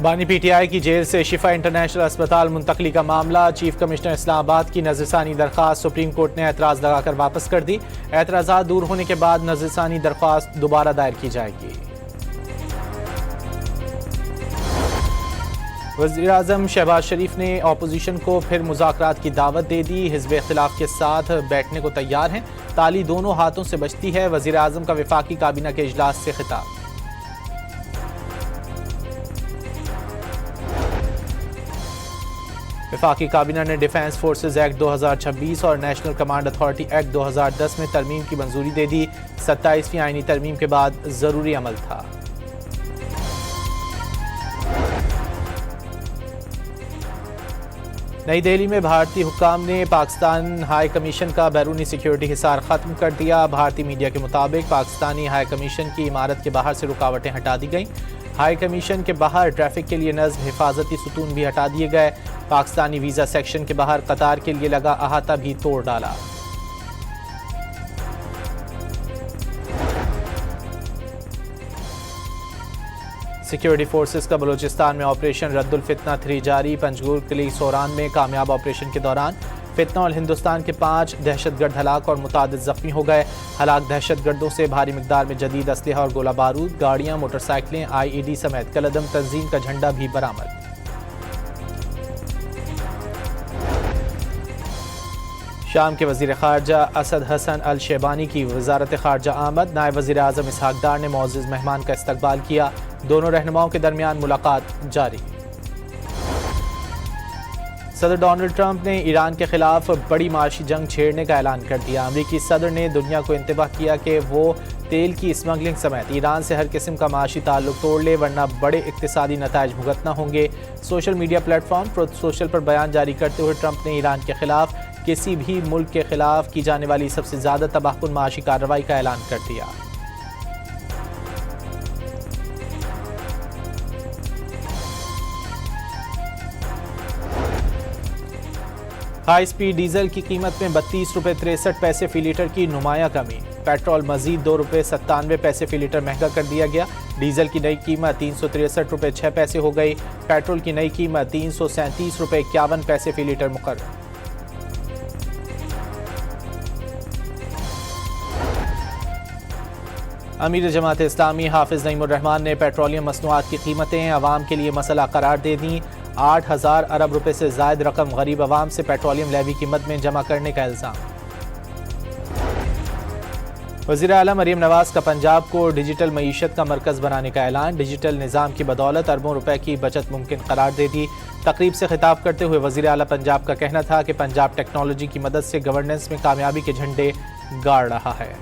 बानी पीटीआई की जेल से शिफा इंटरनेशनल अस्पताल मुंतकली का मामला। चीफ कमिश्नर इस्लामाबाद की नज़रसानी दरख्वास्त सुप्रीम कोर्ट ने एतराज़ लगाकर वापस कर दी। एतराज़ात दूर होने के बाद नज़रसानी दरख्वास्त दोबारा दायर की जाएगी। वज़ीर आज़म शहबाज शरीफ ने अपोजिशन को फिर मुज़ाकरात की दावत दे दी। हिज़्ब इख्तिलाफ के साथ बैठने को तैयार हैं। ताली दोनों हाथों से बचती है। वज़ीर आज़म का वफाकी काबीना के इजलास से खिताब। वफाकी काबीना ने डिफेंस फोर्सेज एक्ट 2026 और नेशनल कमांड अथॉरिटी एक्ट 2010 में तरमीम की मंजूरी दे दी। 27वीं आईनी तरमीम के बाद जरूरी अमल था। नई दिल्ली में भारतीय हुक्काम ने पाकिस्तान हाई कमीशन का बैरूनी सिक्योरिटी हिसार खत्म कर दिया। भारतीय मीडिया के मुताबिक पाकिस्तानी हाई कमीशन की इमारत के बाहर से रुकावटें हटा दी गईं। हाई कमीशन के बाहर ट्रैफिक के लिए नज़्म हिफाजती सुतून भी हटा दिए गए। पाकिस्तानी वीज़ा सेक्शन के बाहर कतार के लिए लगा अहाता भी तोड़ डाला। सिक्योरिटी फोर्सेस का बलूचिस्तान में ऑपरेशन रद्दुल फितना 3 जारी। पंजगुर किली सोरान में कामयाब ऑपरेशन के दौरान फितना और हिंदुस्तान के 5 दहशतगर्द हलाक और मुतादिद जख्मी हो गए। हलाक दहशतगर्दों से भारी मिकदार में जदीद असलहा और गोला बारूद, गाड़ियां, मोटरसाइकिलें, IED समेत कलदम तंजीम का झंडा भी बरामद। शाम के वज़ीर ख़ारजा असद हसन अल शेबानी की वज़ारत ख़ारजा आमद। नायब वज़ीर आज़म इसहाक डार ने मुअज़्ज़ज़ मेहमान का इस्तकबाल किया। दोनों रहनुमाओं के दरमियान मुलाकात जारी। सदर डोनाल्ड ट्रंप ने ईरान के खिलाफ बड़ी माशी जंग छेड़ने का ऐलान कर दिया। अमरीकी सदर ने दुनिया को इंतबाह किया कि वो तेल की स्मगलिंग समेत ईरान से हर किस्म का माशी ताल्लुक तोड़ ले, वरना बड़े इक्तिसादी नताइज भुगतना होंगे। Social media platform truth social पर बयान जारी करते हुए ट्रंप ने ईरान के खिलाफ किसी भी मुल्क के खिलाफ की जाने वाली सबसे ज़्यादा तबाहकुन माशी कार्रवाई का ऐलान कर दिया। हाई स्पीड डीजल की कीमत में 32 रुपये 63 पैसे फी लीटर की नुमाया कमी। पेट्रोल मजीद 2 रुपये 97 पैसे फी लीटर महंगा कर दिया गया। डीजल की नई कीमत 363 रुपये 6 पैसे हो गई। पेट्रोल की नई कीमत 337 रुपये 51 पैसे फी लीटर मुकर्रर। अमीर जमात इस्लामी हाफिज नईमुर रहमान ने पेट्रोलियम मसनूआत की कीमतें अवाम के लिए मसला करार दे दी। 8,000 अरब रुपए से जायद रकम गरीब अवाम से पेट्रोलियम लेवी की मद में जमा करने का इल्ज़ाम। वज़ीर आला मरीम नवाज का पंजाब को डिजिटल मईशत का मरकज़ बनाने का ऐलान। डिजिटल निज़ाम की बदौलत अरबों रुपए की बचत मुमकिन करार दे दी। तकरीब से खिताब करते हुए वज़ीर आला पंजाब का कहना था कि पंजाब टेक्नोलॉजी की मदद से गवर्नेंस में कामयाबी के झंडे गाड़ रहा है।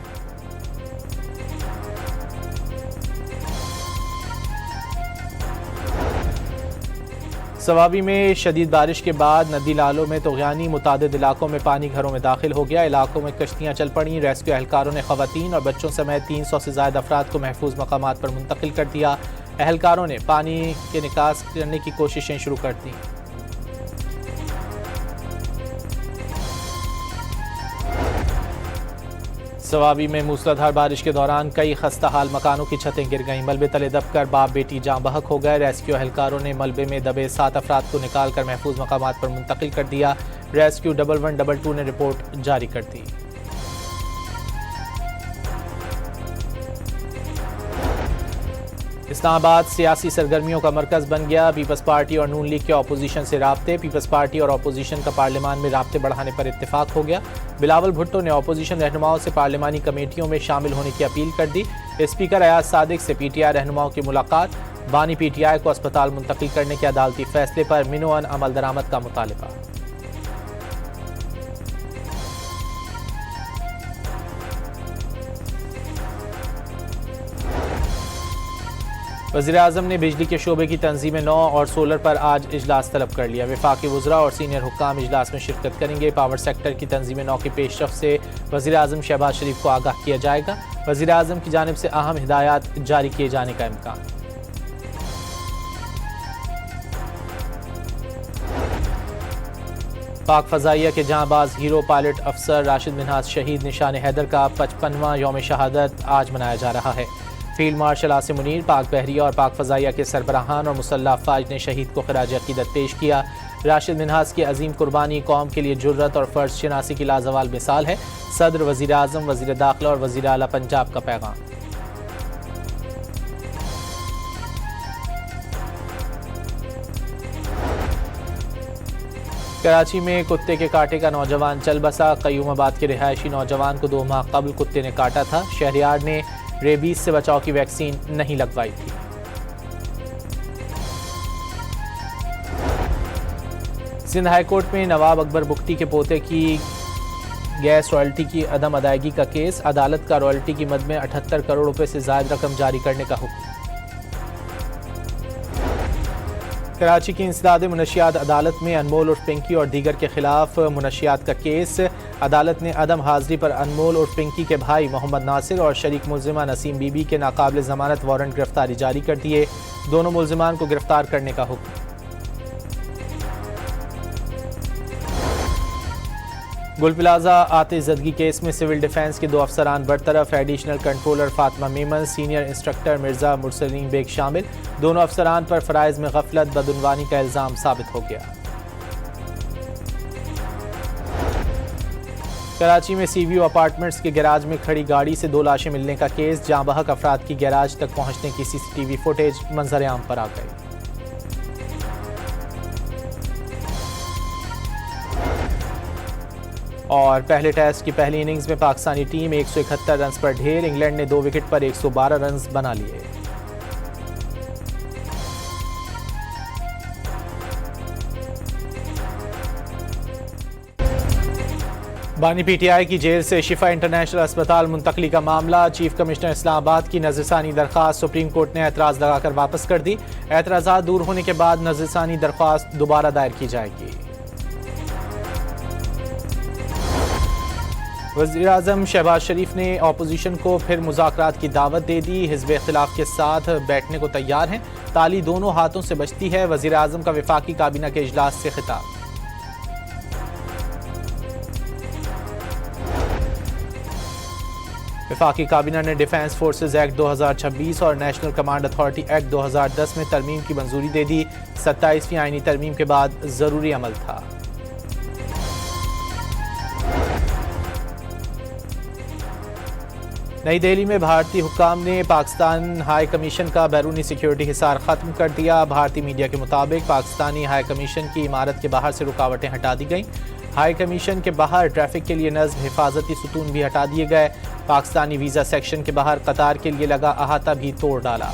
सवाबी में शदीद बारिश के बाद नदी नालों में तुग़यानी, मुतादिद इलाकों में पानी घरों में दाखिल हो गया। इलाकों में कश्तियाँ चल पड़ी। रेस्क्यू एहलकारों ने ख़वातीन और बच्चों समेत 300 से ज़्यादा अफराद को महफूज मकामात पर मुंतकिल कर दिया। एहलकारों ने पानी के निकास करने की कोशिशें शुरू कर दी। सवाबी में मूसलाधार बारिश के दौरान कई खस्ता हाल मकानों की छतें गिर गईं। मलबे तले दबकर बाप बेटी जाँ बहक हो गए। रेस्क्यू एहलकारों ने मलबे में दबे 7 अफराद को निकाल कर महफूज मकामात पर मुंतकिल कर दिया। रेस्क्यू 1122 ने रिपोर्ट जारी कर दी। इस्लामाबाद सियासी सरगर्मियों का मरकज़ बन गया। पीपल्स पार्टी और नून लीग के अपोजिशन से राब्ते। पीपल्स पार्टी और अपोजिशन का पार्लियामान में राब्ते बढ़ाने पर इत्तेफाक हो गया। बिलावल भुट्टो ने अपोजिशन रहनुमाओं से पार्लियामानी कमेटियों में शामिल होने की अपील कर दी। स्पीकर अयाज सादिक से PTI रहनुमाओं की मुलाकात। बानी PTI को अस्पताल मुंतकिल करने के अदालती फैसले पर मिनोअन अमल दरामद का मुतालबा। वज़ीर आज़म ने बिजली के शोबे की तंजीम नौ और सोलर पर आज इजलास तलब कर लिया। वफाकी वज़रा और सीनियर हुक्काम इजलास में शिरकत करेंगे। पावर सेक्टर की तंजीम नौ की पेशरफ से वज़ीर आज़म शहबाज शरीफ को आगाह किया जाएगा। वज़ीर आज़म की जानिब से अहम हिदायत जारी किए जाने का इम्कान। पाक फ़ज़ाइया के जहाँबाज हीरो पायलट अफसर राशिद मिन्हाज शहीद निशान हैदर का 55वां यौम शहादत आज मनाया जा रहा है। फील्ड मार्शल आसिम मुनीर, पाक बहरिया और पाक फ़ज़ाइया के सरबराहान और मुसल्लह अफ़वाज ने शहीद को खिराज अक़ीदत पेश किया। राशिद मिन्हास की अजीम कुर्बानी कौम के लिए जुर्रत और फ़र्ज शनासी की लाजवाल मिसाल है। सदर, वज़ीर आज़म, वज़ीर दाखिला और वज़ीर आला पंजाब का पैगाम। कराची में कुत्ते के कांटे का नौजवान चल बसा। क़य्यूमाबाद के रिहायशी नौजवान को 2 माह कबल कुत्ते ने काटा था। शहरियार ने रेबीज से बचाव की वैक्सीन नहीं लगवाई थी। सिंध हाईकोर्ट में नवाब अकबर बुख्ती के पोते की गैस रॉयल्टी की अदम अदायगी का केस। अदालत का रॉयल्टी की मद में 78 करोड़ रुपए से ज़ायद रकम जारी करने का हुक्म। कराची की इंसदाद मुनशियात अदालत में अनमोल उर्फ पिंकी और दीगर के खिलाफ मुनशियात का केस। अदालत ने अदम हाजिरी पर अनमोल उर्फ पिंकी के भाई मोहम्मद नासिर और शरीक मुल्जिमा नसीम बीबी के नाकाबिल ज़मानत वारंट गिरफ्तारी जारी कर दिए। दोनों मुल्जिमान को गिरफ्तार करने का हुक्म। गुल प्लाजा आतिशज़दगी केस में सिविल डिफेंस के 2 अफसरान बरतरफ। Additional controller Fatima Memon, senior instructor Mirza Mursaleen Baig शामिल। दोनों अफसरान पर फ़राइज़ में गफलत बदउनवानी का इल्ज़ाम साबित हो गया। कराची में सीवीओ अपार्टमेंट्स के गैराज में खड़ी गाड़ी से 2 लाशें मिलने का केस। जाँ बहक अफराद की गैराज तक पहुंचने की CCTV फुटेज मंजर आम पर आ गई। और पहले टेस्ट की पहली इनिंग्स में पाकिस्तानी टीम 171 रन पर ढेर। इंग्लैंड ने 2 विकेट पर 112 रन बना लिए। बानी PTI की जेल से शिफा इंटरनेशनल अस्पताल मुंतकली का मामला। चीफ कमिश्नर इस्लामाबाद की नज़रसानी दरख्वास्त सुप्रीम कोर्ट ने एतराज़ लगाकर वापस कर दी। एतराज़ात दूर होने के बाद नज़रसानी दरख्वास्त दोबारा दायर की जाएगी। वज़ीर आज़म शहबाज शरीफ ने अपोजिशन को फिर मुज़ाकरात की दावत दे दी। हिज़्ब इख्तिलाफ के साथ बैठने को तैयार हैं। ताली दोनों हाथों से बचती है। वज़ीर आज़म का वफाकी काबीना के इजलास से खिताब। वफाकी काबीना ने डिफेंस फोर्सेज एक्ट 2026 और नेशनल कमांड अथॉरिटी एक्ट 2010 में तरमीम की मंजूरी दे दी। 27वीं आईनी तरमीम के बाद ज़रूरी अमल था। नई दिल्ली में भारतीय हुक्काम ने पाकिस्तान हाई कमीशन का बैरूनी सिक्योरिटी हिसार ख़त्म कर दिया। भारतीय मीडिया के मुताबिक पाकिस्तानी हाई कमीशन की इमारत के बाहर से रुकावटें हटा दी गईं। हाई कमीशन के बाहर ट्रैफिक के लिए नज़्म हिफाजती सुतून भी हटा दिए गए। पाकिस्तानी वीज़ा सेक्शन के बाहर कतार के लिए लगा अहाता भी तोड़ डाला।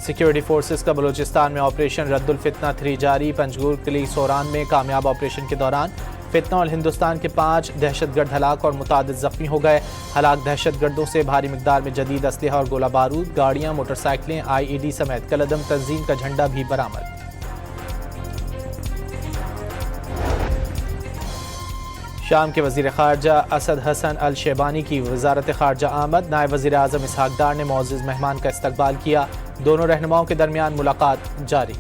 सिक्योरिटी फोर्सेस का बलूचिस्तान में ऑपरेशन रद्दुल फितना 3 जारी। पंजगुर किली सोरान में कामयाब ऑपरेशन के दौरान फितना और हिंदुस्तान के 5 दहशतगर्द हलाक और मुतादिद जख्मी हो गए। हलाक दहशतगर्दों से भारी मिकदार में जदीद असलहा और गोला बारूद, गाड़ियां, मोटरसाइकिलें, IED समेत कलदम तंजीम का झंडा भी बरामद। शाम के वज़ीर ख़ारजा असद हसन अल शेबानी की वज़ारत ख़ारजा आमद। नायब वज़ीर आज़म इसहाक डार ने मुअज़्ज़ज़ मेहमान का इस्तकबाल किया। दोनों रहनुमाओं के दरमियान मुलाकात जारी।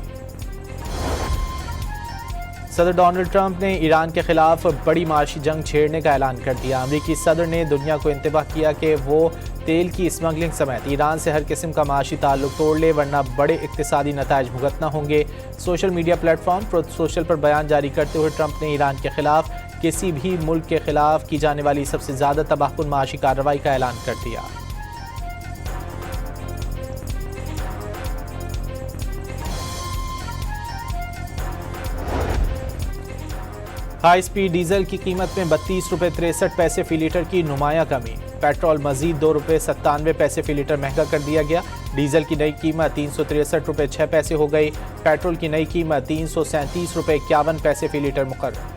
सदर डोनाल्ड ट्रंप ने ईरान के खिलाफ बड़ी माशी जंग छेड़ने का ऐलान कर दिया। अमरीकी सदर ने दुनिया को इंतबाह किया कि वो तेल की स्मगलिंग समेत ईरान से हर किस्म का माशी ताल्लुक तोड़ ले, वरना बड़े इक्तिसादी नताइज भुगतना होंगे। Social media platform truth social पर बयान जारी करते हुए ट्रंप ने ईरान के खिलाफ किसी भी मुल्क के खिलाफ की जाने वाली सबसे ज़्यादा तबाहकुन माशी कार्रवाई का ऐलान कर दिया। हाई स्पीड डीजल की कीमत में 32 रुपये 63 पैसे फी लीटर की नुमाया कमी। पेट्रोल मजीद 2 रुपये 97 पैसे फी लीटर महंगा कर दिया गया। डीजल की नई कीमत 363 रुपये 6 पैसे हो गई। पेट्रोल की नई कीमत 337 रुपये 51 पैसे फी लीटर मुकर्रर।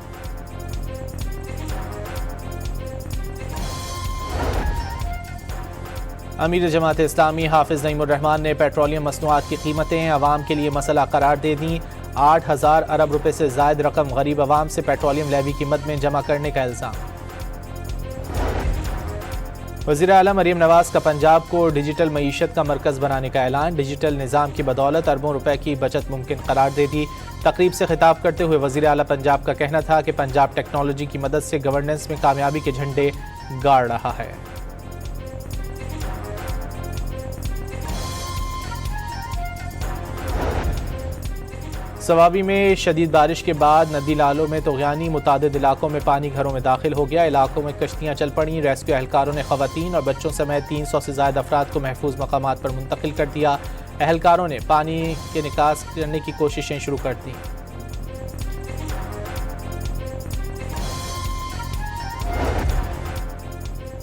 अमीर जमात इस्लामी हाफिज नईमुर रहमान ने पेट्रोलियम मसनूआत की कीमतें अवाम के लिए मसला करार दे दी। 8,000 अरब रुपए से ज़ायद रकम गरीब अवाम से पेट्रोलियम लेवी की मद में जमा करने का इल्ज़ाम। वज़ीर आला मरीम नवाज का पंजाब को डिजिटल मईशत का मरकज़ बनाने का ऐलान। डिजिटल निज़ाम की बदौलत अरबों रुपए की बचत मुमकिन करार दे दी। तकरीब से खिताब करते हुए वज़ीर आला पंजाब का कहना था कि पंजाब टेक्नोलॉजी की मदद से गवर्नेंस में कामयाबी के झंडे गाड़ रहा है। सवाबी में शदीद बारिश के बाद नदी नालों में तुग़यानी, मुतादिद इलाकों में पानी घरों में दाखिल हो गया। इलाकों में कश्तियाँ चल पड़ी। रेस्क्यू एहलकारों ने ख़वातीन और बच्चों समेत 300 से ज़्यादा अफराद को महफूज मकामात पर मुंतकिल कर दिया। एहलकारों ने पानी के निकास करने की कोशिशें शुरू कर दी।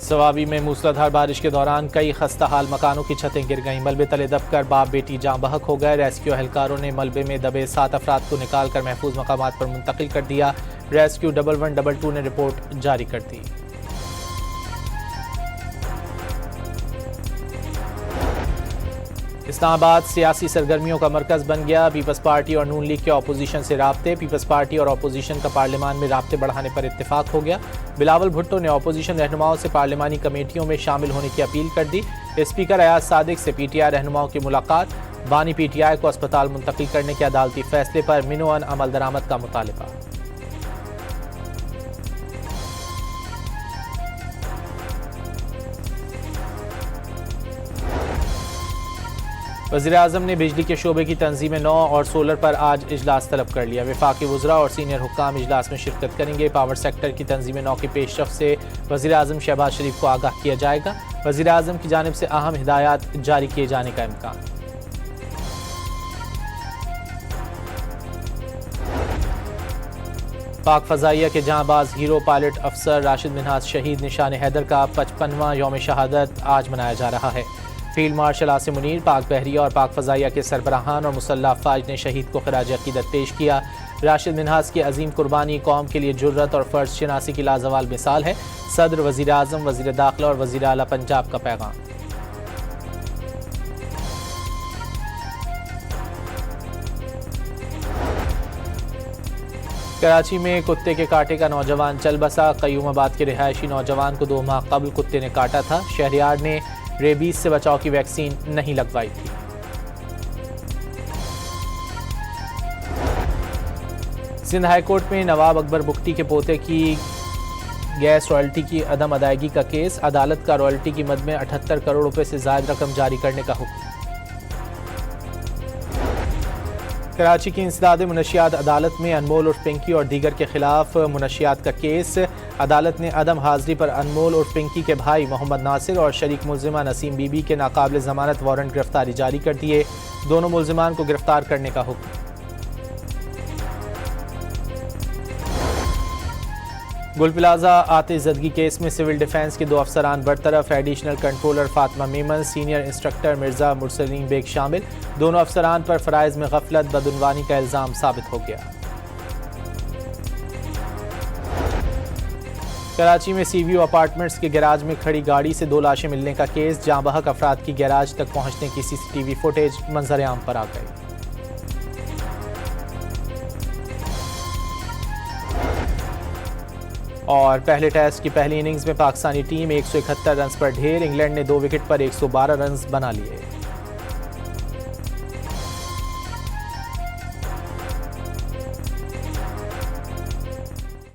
सवाबी में मूसलाधार बारिश के दौरान कई खस्ता हाल मकानों की छतें गिर गईं। मलबे तले दबकर बाप बेटी जाँ बहक हो गए। रेस्क्यू एहलकारों ने मलबे में दबे 7 अफराद को निकाल कर महफूज मकामात पर मुंतकिल कर दिया। रेस्क्यू 1122 ने रिपोर्ट जारी कर दी। इस्लामाबाद सियासी सरगर्मियों का मरकज बन गया। पीपल्स पार्टी और नून लीग के अपोजिशन से राब्ते। पीपल्स पार्टी और अपोजिशन का पार्लियामान में राब्ते बढ़ाने पर इत्तेफाक हो गया। बिलावल भुट्टो ने अपोजिशन रहनुमाओं से पार्लियामानी कमेटियों में शामिल होने की अपील कर दी। स्पीकर अयाज सादिक से पीटीआई रहनुमाओं की मुलाकात। बानी पीटीआई को अस्पताल मुंतकिल करने के अदालती फैसले पर मिनोअन अमल दरामद का मुतालबा। वज़ीर-ए-आज़म ने बिजली के शोबे की तंजीम नौ और सोलर पर आज इजलास तलब कर लिया। वफाकी वज़रा और सीनियर हुक्काम इजलास में शिरकत करेंगे। पावर सेक्टर की तंजीम नौ की पेशरफ से वज़ीर-ए-आज़म शहबाज शरीफ को आगाह किया जाएगा। वज़ीर-ए-आज़म की जानिब से अहम हिदायत जारी किए जाने का इम्कान। पाक फ़ज़ाइया के जहाँबाज हीरो पायलट अफसर राशिद मिन्हाज शहीद निशान हैदर का 55वां यौम शहादत आज मनाया जा रहा है। फील्ड मार्शल आसिम मुनीर, पाक बहरिया और पाक फ़ज़ाइया के सरबराहान और मुसल्लह अफ़वाज ने शहीद को खिराज अक़ीदत पेश किया। राशिद मिन्हाज की अजीम कुर्बानी कौम के लिए जुर्रत और फ़र्ज़ शनासी की लाजवाल मिसाल है। सदर, वज़ीर आज़म, वज़ीर दाखिला और वज़ीर आला पंजाब का पैगाम। कराची में कुत्ते के कांटे का नौजवान चल बसा। क़य्यूमाबाद के रिहायशी नौजवान को 2 माह कबल कुत्ते ने काटा था। शहरियार ने रेबीज से बचाव की वैक्सीन नहीं लगवाई थी। सिंध हाईकोर्ट में नवाब अकबर बुख्ती के पोते की गैस रॉयल्टी की अदम अदायगी का केस। अदालत का रॉयल्टी की मद में 78 करोड़ रुपए से ज़ायद रकम जारी करने का हुक्म। कराची की इंसदाद मुनशियात अदालत में अनमोल उर्फ पिंकी और दीगर के खिलाफ मुनशियात का केस। अदालत ने अदम हाजिरी पर अनमोल उर्फ पिंकी के भाई मोहम्मद नासिर और शरीक मुल्जिमा नसीम बीबी के नाकाबिल ज़मानत वारंट गिरफ्तारी जारी कर दिए। दोनों मुल्जिमान को गिरफ्तार करने का हुक्म। गुल प्लाजा आतिशज़दगी केस में सिविल डिफेंस के 2 अफसरान बरतरफ। Additional controller Fatima Memon, senior instructor Mirza Mursaleen Baig शामिल। दोनों अफसरान पर फ़राइज़ में गफलत बदउनवानी का इल्ज़ाम साबित हो गया। कराची में सीवीओ अपार्टमेंट्स के गैराज में खड़ी गाड़ी से 2 लाशें मिलने का केस। जाँ बहक अफराद की गैराज तक पहुंचने की सीसीटीवी फुटेज मंजर आम पर आ गई। और पहले टेस्ट की पहली इनिंग्स में पाकिस्तानी टीम 171 रन पर ढेर। इंग्लैंड ने 2 विकेट पर 112 रन बना लिए।